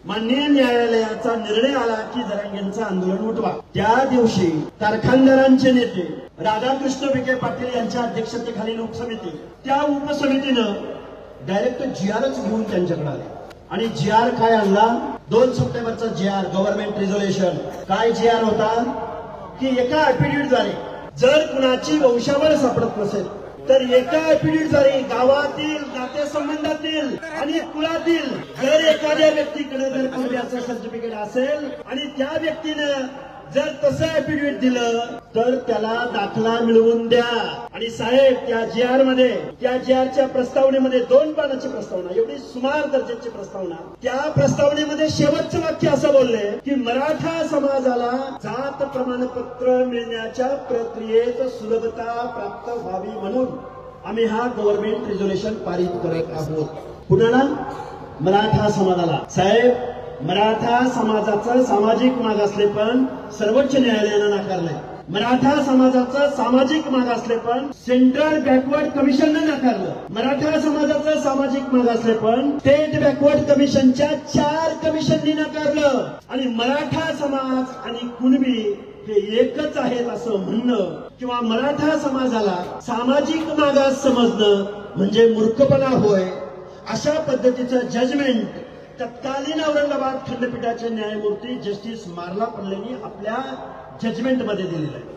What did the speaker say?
माननीय न्यायालयाचा निर्णय आला की जरांगेंचं आंदोलन उठवा। त्या दिवशी कारखानदारांचे नेते राधाकृष्ण विखे पाटील यांच्या अध्यक्षतेखाली उपसमिती, त्या उपसमितीनं डायरेक्ट जीआरच घेऊन त्यांच्याकडे आले आणि जीआर काय आणला? 2 सप्टेंबरचा जीआर, गव्हर्नमेंट रिझोल्युशन। काय जीआर होता की एका ऍफिडेव्हिटद्वारे जर कुणाची वंशावळ सापडत नसेल तर एका ऍफिडेव्हिटद्वारे गावातील, नातेसंबंधातील आणि कुळातील जर एखाद्या व्यक्तीकडे जर कुटुंबाचं सर्टिफिकेट असेल आणि त्या व्यक्तीनं जर तसं ऍफिडेव्हिट दिलं तर त्याला दाखला मिळवून द्या। आणि साहेब, त्या जीआर मध्ये, त्या जीआरच्या प्रस्तावनेमध्ये 2 पानाची प्रस्तावना, एवढी सुमार दर्जाची प्रस्तावना, त्या प्रस्तावनेमध्ये शेवटचं वाक्य असं बोलले की मराठा समाजाला जात प्रमाणपत्र मिळण्याच्या प्रक्रियेत सुलभता प्राप्त व्हावी म्हणून आम्ही हा गव्हर्नमेंट रिझोल्युशन पारित करत आहोत। कुणाला? मराठा समाजाला। साहेब, मराठा समाजाचं सामाजिक मागासलेपण सर्वोच्च न्यायालयानं नाकारलंय। मराठा समाजाचं सामाजिक मागासलेपण सेंट्रल बॅकवर्ड कमिशननं नाकारलं। मराठा समाजाचं सामाजिक मागासलेपण स्टेट बॅकवर्ड कमिशनच्या 4 कमिशननी नाकारलं। आणि मराठा समाज आणि कुणबी हे एकच आहेत असं म्हणणं किंवा मराठा समाजाला सामाजिक मागास समजणं म्हणजे मूर्खपणा होय। अशा पद्धतीचं जजमेंट तत्कालीन औरंगाबाद खंडपीठाचे न्यायमूर्ती जस्टिस मार्ला पल्लेंनी आपल्या जजमेंटमध्ये दिलेलं आहे।